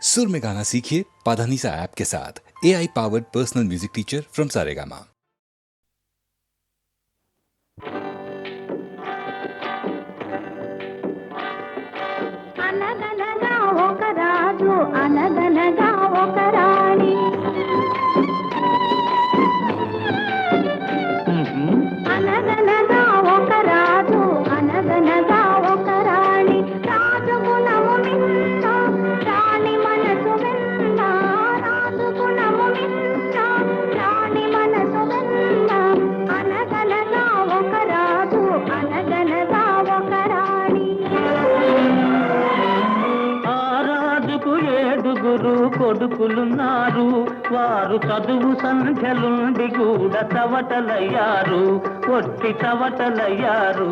सुर में गाना सीखिए पाधानीसा ऐप के साथ। AI powered personal music teacher from Saregama. అనగనగా ఒక రాజు అనగనగా ఒక రాణి అనగనగా ఒక రాజు అనగనగా ఒక రాణి రాజు గుణము మిన్న రాణి మనసు వెన్న రాజు గుణము మిన్న రాణి మనసు వెన్న అనగనగా ఒక రాజు అనగనగా ఒక రాణి ఏడుగురు కొడుకులున్నారు, వారు చదువు సంఖ్యలుండి కూడా చవటలయ్యారు, ఒట్టి చవటలయ్యారు.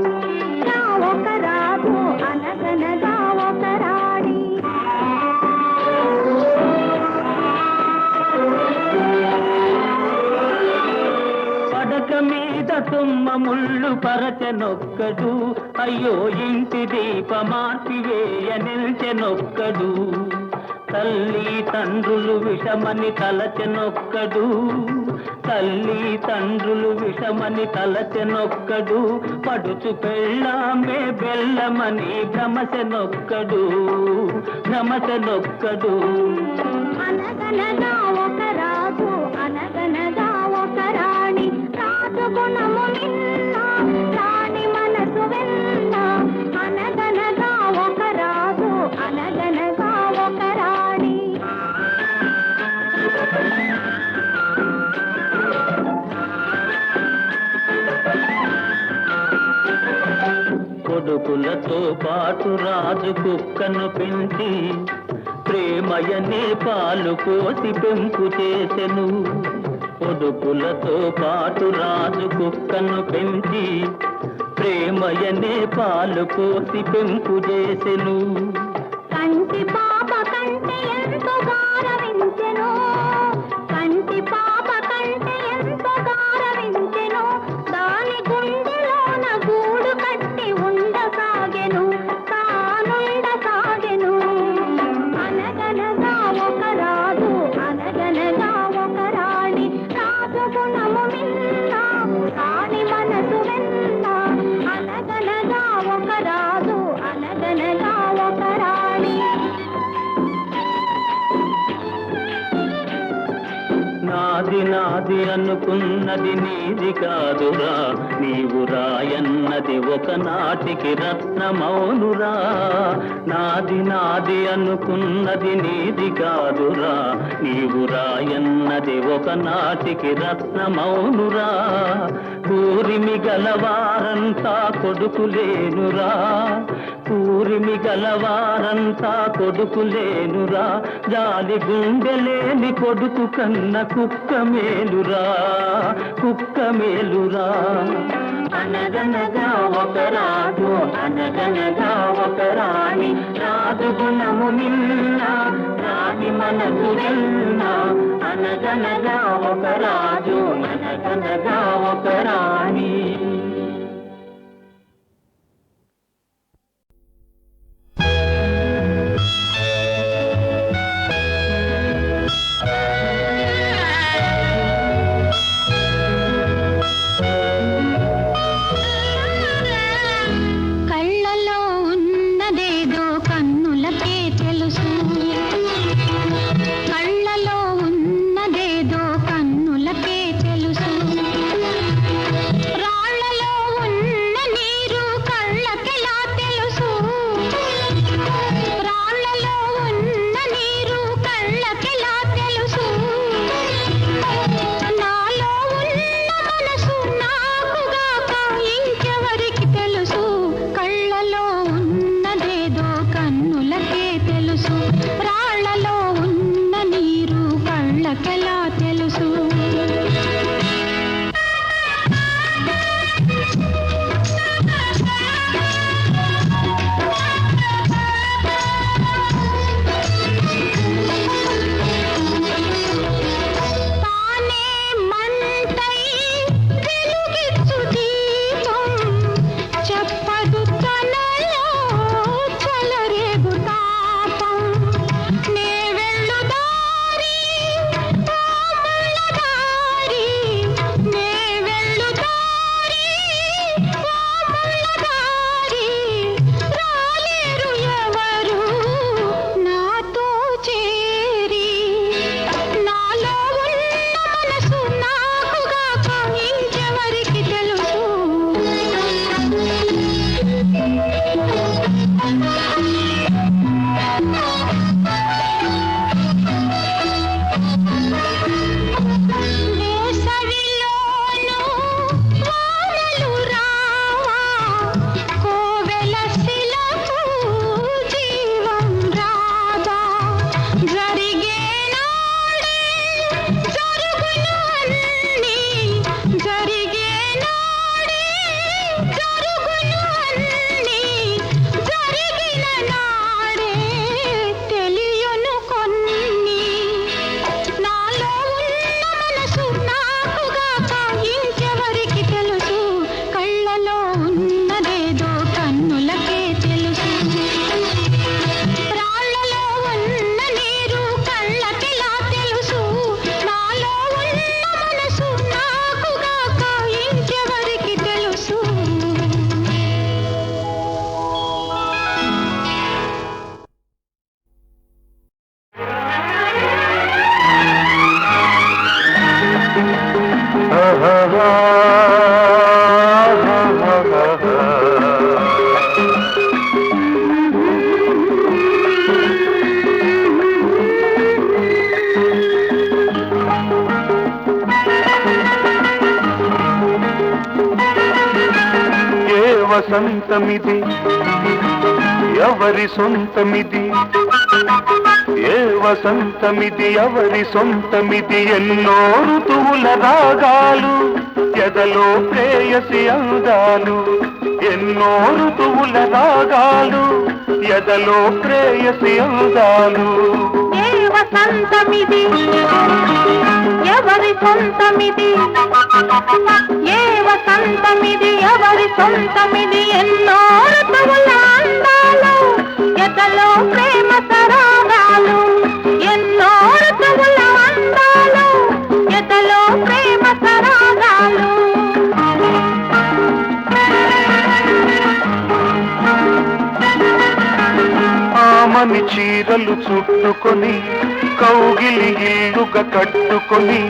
ఒక రాజు అనగనగా ఒక రాణి పడక మీద తుమ్మ ముళ్ళు పరచెనొక్కడు, అయ్యో ఇంటి దీప మార్పివేయ నిల్చెనొక్కడు. తల్లి తండ్రులు విషమని తలచెనొక్కడు, తల్లి తండ్రులు విషమని తలచెనొక్కడు. పడుచు పెళ్ళామే బెల్లమని భ్రమచెనొక్కడు, భ్రమచెనొక్కడు. అనగనగా ఒక రాజు అనగనగా ఒక రాణి రాజు గుణము నిన్న రాణి మనసు వెన్న అనగనగా ఒక రాజు అనగనగా ఒక రాణి కొడుకులతో పాటు రాజు కుక్కను పెంచి ప్రేమయనే పాలు పోసి పెంపు చేసెను. కొడుకులతో పాటు రాజు కుక్కను పెంచి ప్రేమయనే పాలు పోసి పెంపు చేసెను. కంటి పాప కంటే ఎంతో గారవించెను, కంటి పాప కంటే ఎంతో గారవించెను. దాని గుండెలోన గూడు కట్టి ఉండసాగెను, తానుండసాగెను. అనగనగా ఒక రాజు అనగనగా ఒక రాణి రాజు గుణము మిన్న రాణి మనసు వెన్న అనగనగా ఒక రాజు అనగనగా ఒక రాణి నాది నాది అనుకున్నది నీది కాదురా, నీవు రాయన్నది ఒకనాటికి రత్నమౌనురా. నాది నాది అనుకున్నది నీది కాదురా, నీవు రాయన్నది ఒకనాటికి రత్నమౌనురా. కూరిమి గలవారంతా కొడుకులేనురా, కూరిమి గలవారంతా కొడుకులేనురా. జాలి గుండెలేని కొడుకు కన్న కుక్క మేలురా, కుక్క మేలురా. అనగనగా ఒక రాజు అనగనగా ఒక రాణి రాజు గుణము మిన్న రాణి మనసు వెన్న అనగనగా ఒక రాజు అనగనగా ఒక రాణి. కళ్ళలో ఉన్నదేదో కన్నులకే తెలుసు, కళ్ళలో ఉన్నదేదో కన్నులకే తెలుసు. రాళ్ళ వసంతమిది ఎవరి సొంతమిది ఏ వసంతమిది ఎవరి సొంతమిది ఎన్నో ఋతువుల రాగాలు ఎదలో ప్రేయసి అందాలు ఎన్నో ఋతువుల రాగాలు ఎదలో ప్రేయసి అందాలు ఏ వసంతమిది ఎవరి సొంతమిది ఏ వసంతమిది ఎవరి సొంతమిది ఎన్నో ఋతువుల అందాలు ఎదలో ప్రేమ సరాగాలు ఎన్నో ఋతువుల అందాలు ఎదలో ప్రేమ సరాగాలు ఆమని చీరలు చుట్టుకొని కౌగిలి ఇల్లుగా కట్టుకొని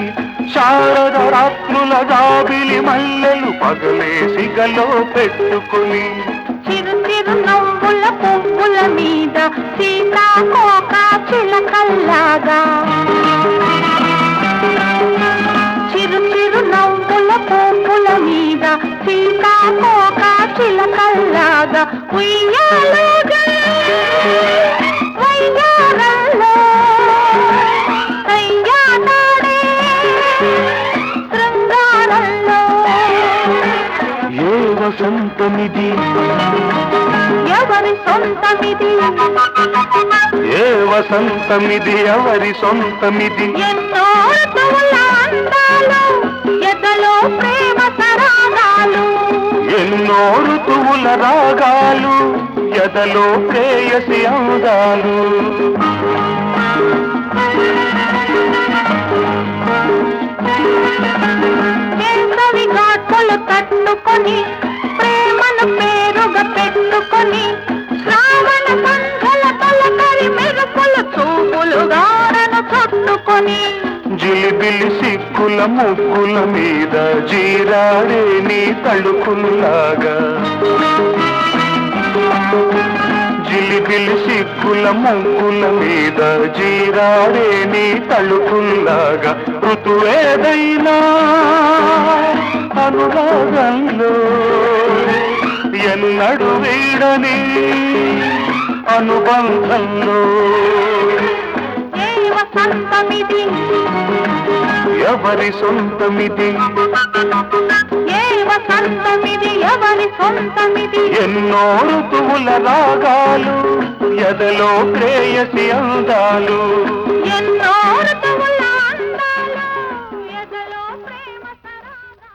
శారద రాత్రుల జాబిలి మల్లెలు పగలేసి గలో పెట్టుకొని చిరు చిరు నవ్వుల పువ్వుల మీద సీతాకోక చిలకల్లాగా చిరు చిరు నవ్వుల పువ్వుల మీద సీతాకోక చిలకల్లాగా ఉయ్యాలుగా వయ్యారంలో కయ్యాటాడే శృంగారంలో ఏ వసంతమిది ఎవరి సొంతమిది ఏ వసంతమిది ఎవరి సొంతమిది ఎన్నో ఋతువుల అందాలు ఎదలో ప్రేమ సరాగాలు ఎన్నో ఋతువుల రాగాలు ఎదలో ప్రేయసి అందాలు వేసవి ఘాట్లు తట్టుకొని ప్రేమను పేరుగా పెట్టుకొని శ్రావణ సంఘల తొలకరి మెరుపులు చూపులు గారను చుట్టుకొని జిలిబిలి సిక్కుల ముక్కుల మీద జీరాడే నీ తళుకుల్లాగా జిలిబిలి సిక్కుల ముక్కుల మీద జీరాడే నీ తళుకుల్లాగా ఋతువేదైనా అనురాగంలో ఎన్నడు వీడని అనుబంధంలో ఏ వసంతమిది ఎవరి సొంతమిది ఏ వసంతమిది ఎవరి సొంతమిది ఎన్నో ఋతువుల రాగాలు ఎదలో ప్రేయసి అందాలు ఎన్నో ఋతువుల అందాలు ఎదలో ప్రేమ సరాగాలు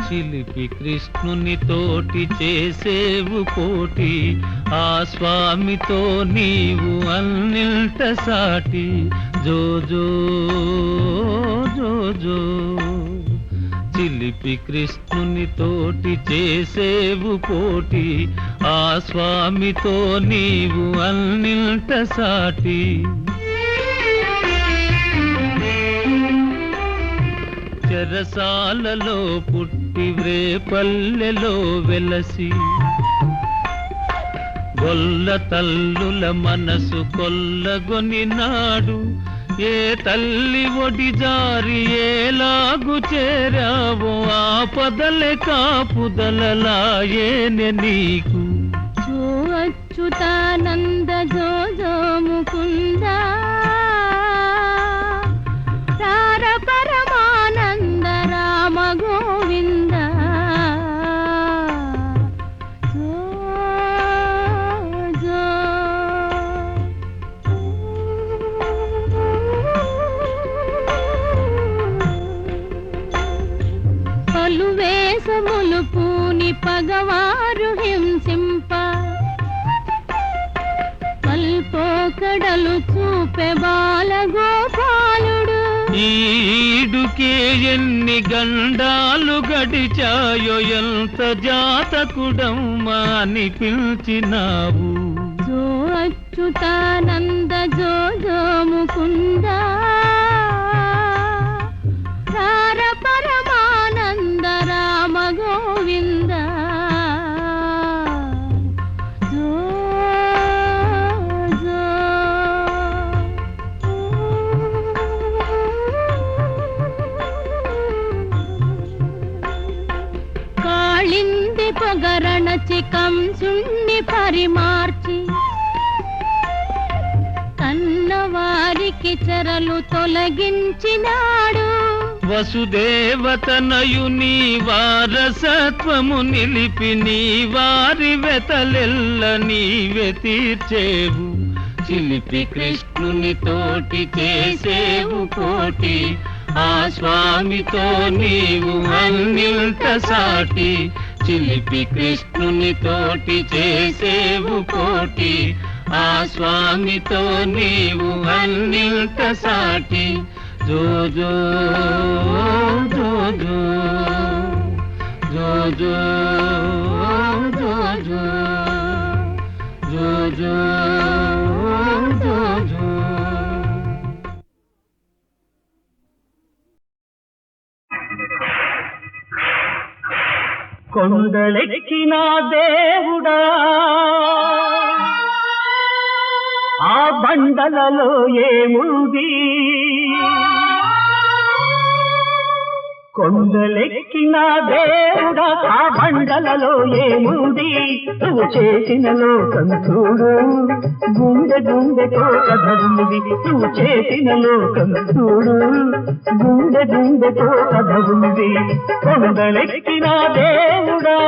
చిలిపి కృష్ణుని తోటి చేసేవు కోటి, ఆ స్వామితో నీవు అన్నిల్ట సాటి. జో జో జో జో చిలిపి కృష్ణుని తోటి చేసేవు పోటి, ఆ స్వామితో నీవు అన్నిల్ట సాటి. చెరసాలలో పుట్టి వ్రేపల్లెలో వెలసి, గొల్ల తల్లుల మనసు కొల్లగొని నాడు, ఏ తల్లి ఒడి జారి ఏలాగు చేరావో, ఆపదలే కాపుదలలాయేనె నీకు. జో అచ్యుతానంద జో జో ముకుంద, రార పరమానంద రామ గోవింద. జో జో పలు వేషములు పూని పగవారు హింసింప, కల్పోకడలు చూపె బాలగోపాలుడు. ఈడుకే ఎన్ని గండాలు గడిచాయో, ఎంత జాతకుడమ్మా అని పిలిచినావు. జో అచ్యుతానంద జో జో ముకుంద, రార పరమానంద రామ గోవింద. జో జో కాళింది పొగరణచి కంసుణ్ణి పరిమార్చి, కన్నవారికి చెరలు తొలగించినాడు. వసుదేవతనయుని వారసత్వము నిలిపి, నీ వారి వెతలెల్ల నీవే తీర్చేవు. చిలిపి కృష్ణుని తోటి చేసేవు కోటి, ఆ స్వామితో నీవు అన్నిల్ట సాటి. చిలిపి కృష్ణుని తోటి చేసేవు కోటి, ఆ స్వామితో నీవు అన్నిల్ట సాటి. జో జో జో జో జో జో జో జో జో జో జో జో. కొండలెక్కిన దేవుడా, ఆ బండలలో ఏముంది? కొండలెక్కిన దేవుడా, ఆ బండలలో ఏముంది? నువ్వు చేసిన లోకం చూడు, గుండె గుండెతో కథ ఉంది. నువ్వు చేసిన లోకం చూడు, గుండె గుండెతో కథ ఉంది. కొండలెక్కిన దేవుడా,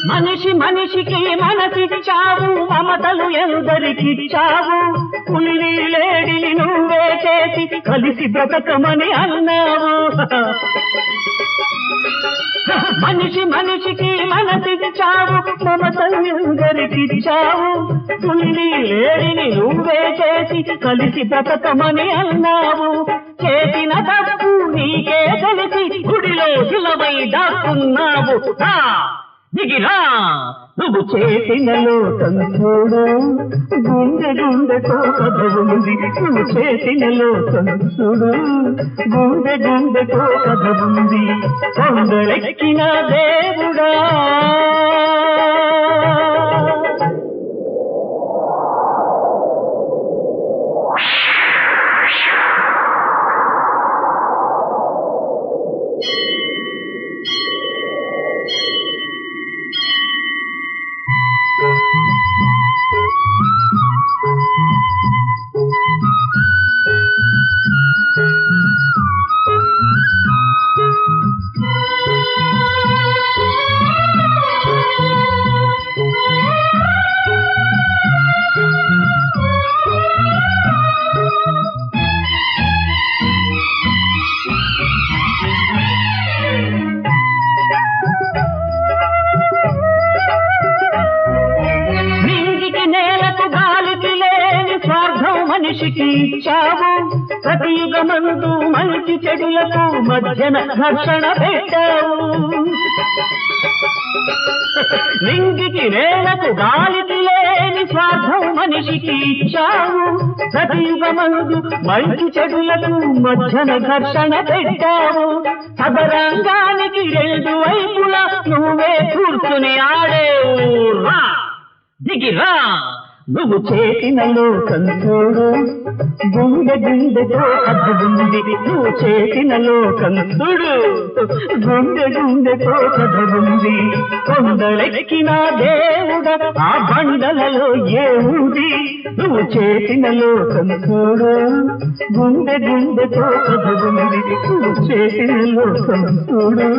మనిషి మనిషికి మనసిచ్చావు, మమతలు ఎందరికిచ్చావు. పులిని లేడిని నువ్వే చేసి కలిసి బ్రతకమని అన్నావు. మనిషి మనిషికి మనసిచ్చావు, మమతలు ఎందరికిచ్చావు. పులిని లేడిని నువ్వే చేసి కలిసి బ్రతకమని అన్నావు. చేసిన తప్పు నీకే తెలిసి గుడిలో శిలవై దాక్కున్నావు. దిగిరా, నువ్వు చేసిన లోకం చూడు, గుండె గుండెతో కథ ఉంది. నువ్వు చేసిన లోకం చూడు, గుండె గుండెతో కథ ఉంది. కొండలెక్కిన దేవుడా, మనిషికి ఇచ్చావు ప్రతి యుగమందు మంచి చెడులకు మధ్యన ఘర్షణ పెట్టావు నింగికి నేలకు గాలికి లేని స్వార్థం మనిషికి ఇచ్చావు ప్రతి యుగమందు మంచి చెడులకు మధ్యన ఘర్షణ పెట్టావు సదరంగానికి రెండు వైపులా నువ్వే కూర్చుని ఆడేవు రా దిగిరా నువ్వు చేసిన లోకం చూడు గుండె గుండెతో కథగుంది నువ్వు చేసిన లోకం చూడు గుండె గుండెతో కథగుంది కొండలెక్కిన దేవుడ ఆ బండలలో ఏముంది నువ్వు చేసిన లోకం చూడు గుండె గుండెతో కథగుంది నువ్వు చేసిన లోకం చూడు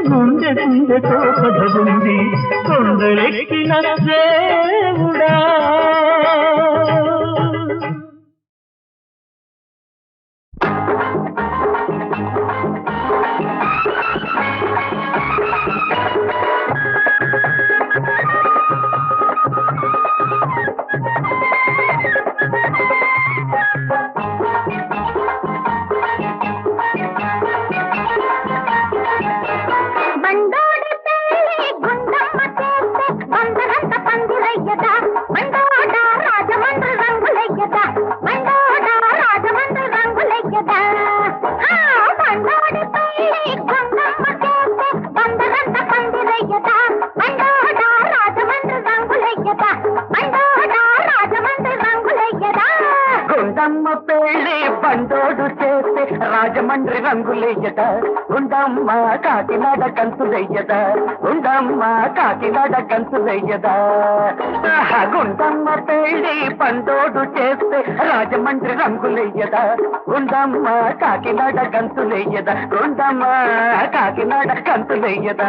గుండె గుండెతో కథగుంది కొండలెక్కిన దేవుడా రాజమండ్రి రంగులేయట ఉండమ్మ కాకినాడ కంచులయ్యద ఉండమ్మ కాకినాడ కంచులయ్యద గుండమ్మ పెళ్ళి పండోడు చేస్తే రాజమండ్రి రంగులయ్యద ఉండమ్మ కాకినాడ కంచులయ్యద ఉండమ్మ కాకినాడ కంచులయ్యద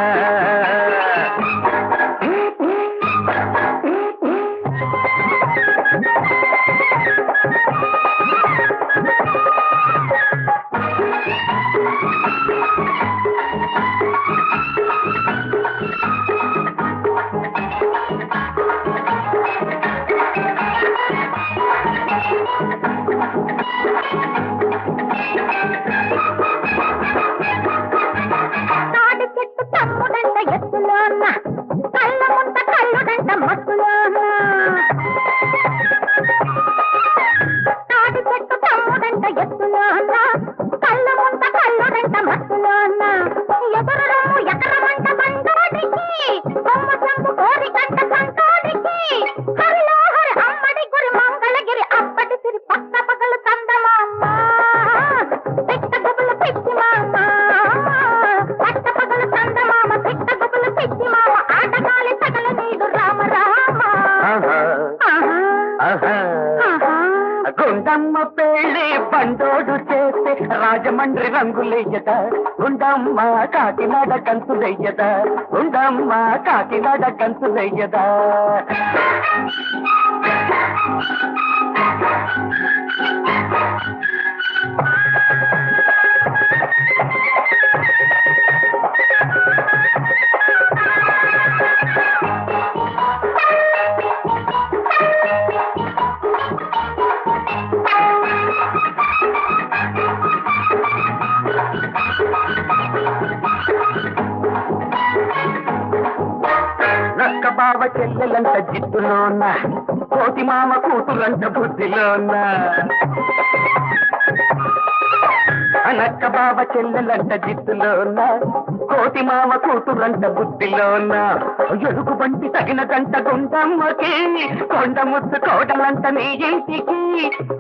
గుండమ్మ పెళ్ళి బండోడు చేస్తే రాజమండ్రి రంగులయ్యద ఉండమ్మ కాకినాడ కంచులయ్యద ఉండమ్మ కాకినాడ కంచులయ్యద బావ చెల్లెలంట జిత్తులోన కోటి మామ కూతురంట బుద్ధిలోన అనక్క బావ చెల్లెలంట జిత్తులోన కోటి మామ కూతురంట బుద్ధిలోన ఎరుగు బంటి తగిన గంట గుండమ్మకి కొండ ముద్దు కోటలంట నీ ఇంటికి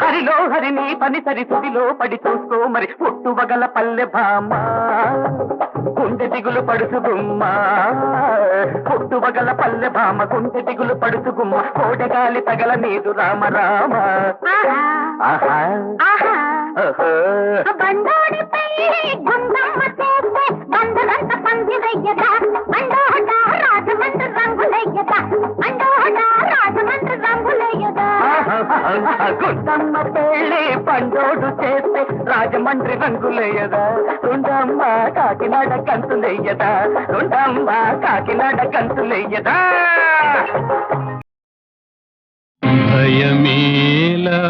హరిలో హరిని పని సరి సుడిలో పడి చూసుకో మరి పుట్టువగల పల్లె భామ గుండె దిగులు పడుసు గుమ్మ పుట్టువగల పల్లె భామ గుండె దిగులు పడుసు గుమ్మ కోడెగాలి తగల నీదు రామ రామ ఆహా బండోడి పెళ్ళి గుండమ్మ చేస్తే బండలంత పందిరయ్యదా బండోడ రాజమండ్రి రంగులయ్యదా బండోడ రాజమండ్రి రంగులయ్యదా గుండమ్మ పెళ్ళి పండోడు చేస్తే రాజమండ్రి రంగులయ్యదా ఉండమ్మ కాకినాడ కంచులయ్యదా ఉండమ్మ కాకినాడ కంచులయ్యదా భయమేలా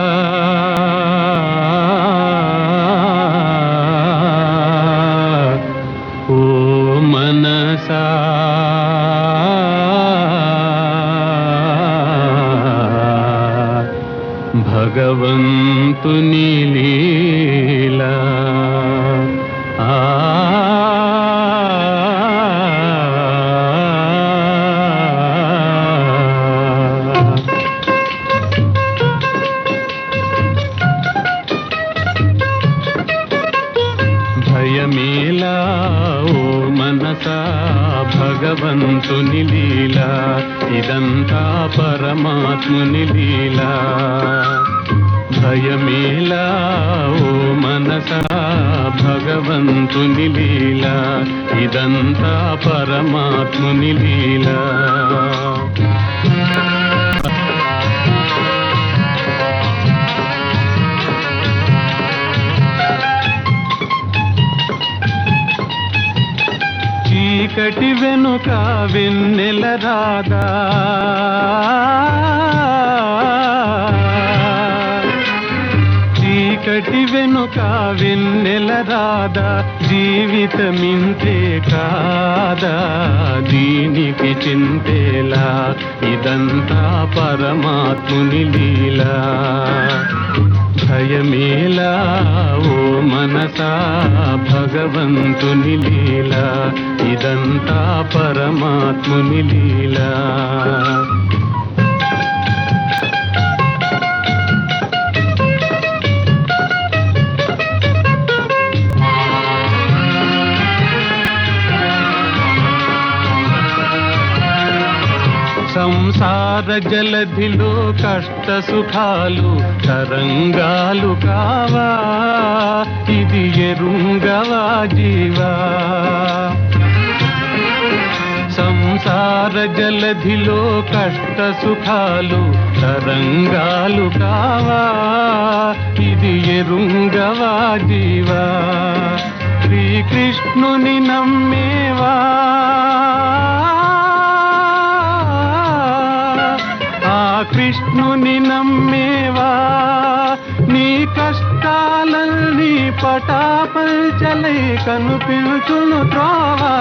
భగవంతుని లీలా భయమేలా ఓ మనసా భగవంతుని లీలా ఇదంతా పరమాత్ముని లీలా భయమేలా ఓ మనసా భగవంతుని లీలా ఇదంతా పరమాత్ముని లీలా చీకటి వెనుక వెన్నెల రాదా చీకటి వెనుక వెన్నెల రాదా జీవితమింతే కాదా దీనికి చింతేలా ఇదంతా పరమాత్ముని లీలా భయమేలా ఓ మనసా భగవంతుని లీలా ఇదంతా పరమాత్ముని లీలా సంసార జలధిలో కష్ట సుఖాలు తరంగాలు కావా ఇది ఎరుంగవా జీవా సంసార జలధిలో కష్ట సుఖాలు తరంగాలు కావా ఇది ఎరుంగవా జీవా శ్రీకృష్ణుని నమ్మేవా కృష్ణుని నమ్మేవా నీ కష్టాలన్నీ పటాపంచలై కనిపించును త్రోవా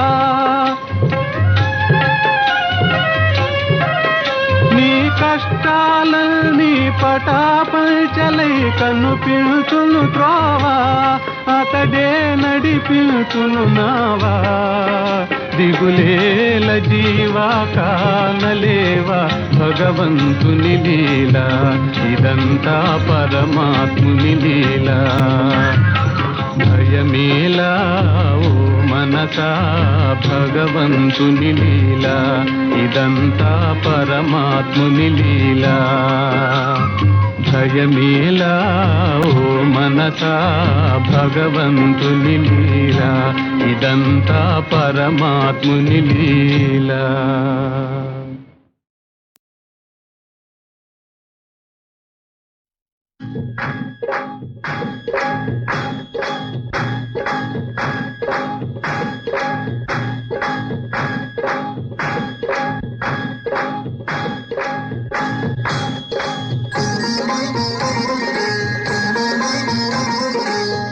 నీ కష్టాలన్నీ పటాపంచలై కనిపించును త్రోవా అతడే నడిపించును నావా దిగులేల జీవా కానలేవా భగవంతుని లీలా ఇదంతా పరమాత్ముని లీలా భయమేలా ఓ మనసా భగవంతుని లీలా ఇదంతా పరమాత్ముని లీలా భయమేలా ఓ మనసా భగవంతుని లీలా ఇదంతా పరమాత్ముని లీలా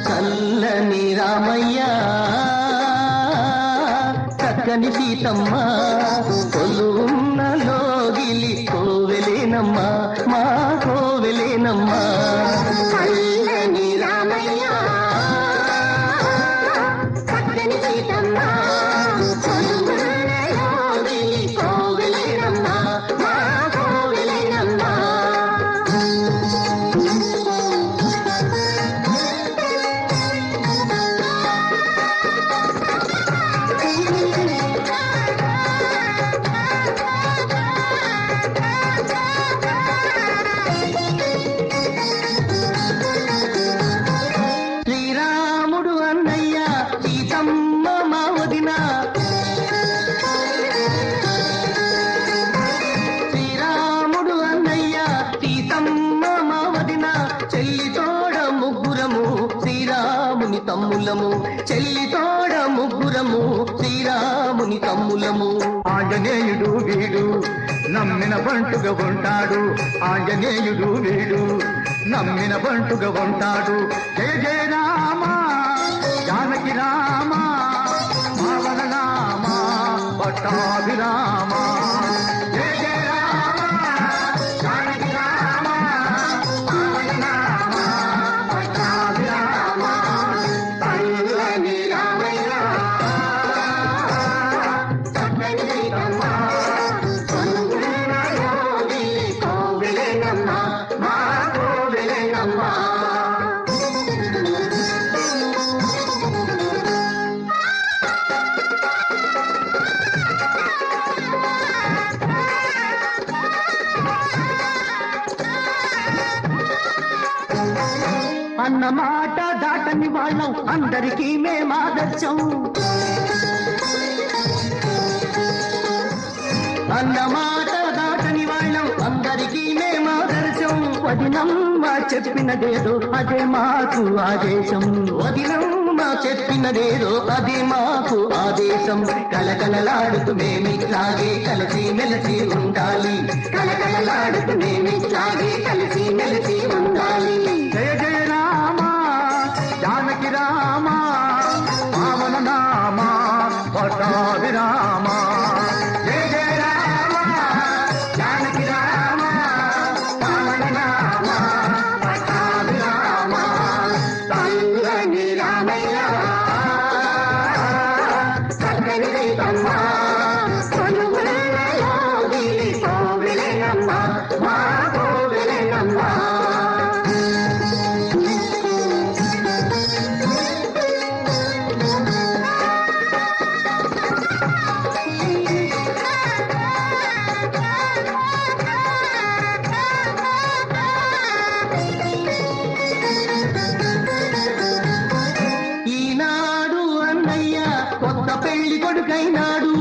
చల్లని రామయ్య చక్కని సీతమ్మ కొలువున్న లోగిలి కోవెలేనమ్మ మా కోవెలేనమ్మ చల్లని రామయ్య చక్కని సీతమ్మ కొలువున్న లోగిలి కోవెలేనమ్మ మా కోవెలేనమ్మ శ్రీరాముడు అన్నయ్య సీతమ్మ మా వదిన శ్రీరాముడు అన్నయ్య సీతమ్మ మా వదిన చెల్లి తోడ ముగ్గురము శ్రీరాముని తమ్ములము చెల్లి తోడ ముగ్గురము శ్రీరాముని తమ్ములము ఆంజనేయుడు వీడు నమ్మిన బంటుగా ఉంటాడు ఆంజనేయుడు వీడు నమ్మిన బంటుగా ఉంటాడు జయ జయ రామ జానకి రామ మావన రామ పట్టాభిరామ జయ జయ రామ జానకి రామ పావన నామ పట్టాభిరామ చల్లని రామయ్య చక్కని సీతమ్మ కొనుగున్న యోగి కోవెలెనమ్మ మా కోవెలెనమ్మ. అన్నమాట దాటని వాళ్ళం అందరికీ మేమాదర్శం అన్నమాట దాటని వాళ్ళం అందరికీ మేమాదర్శం వదినమ్మ చెప్పినదేదో అదే మాకు ఆదేశం వదినమ్మ చెప్పినదేదో అదే మాకు ఆదేశం కలకలలాడుతూ మేమిట్లాగే కలిసి మెలిసి ఉండాలి కలకలలాడుతూ మేమిట్లాగే కలిసి మెలిసి ఉండాలి. జయ జయ రామ జానకి రామ పావన నామ పట్టాభిరామ జయ జయ రామ జానకి రామ పావన నామ పట్టాభిరామ చల్లని రామయ్య చక్కని సీతమ్మ కొనుగున్న యోగి కోవెలెనమ్మ మా కోవెలెనమ్మ. ఈనాడు అన్నయ్య కొత్త పెళ్లి కొడుకైనాడు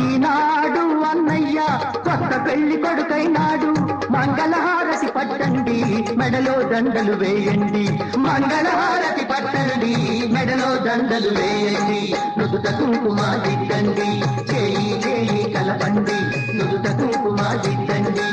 ఈనాడు అన్నయ్య కొత్త పెళ్లి కొడుకైనాడు మంగళహారతి పట్టండి మెడలో దండలు వేయండి మంగళహారతి పట్టండి మెడలో దండలు వేయండి నుదుట కుంకుమ దిద్దండి చేయి చేయి కలపండి నుదుట కుంకుమ దిద్దండి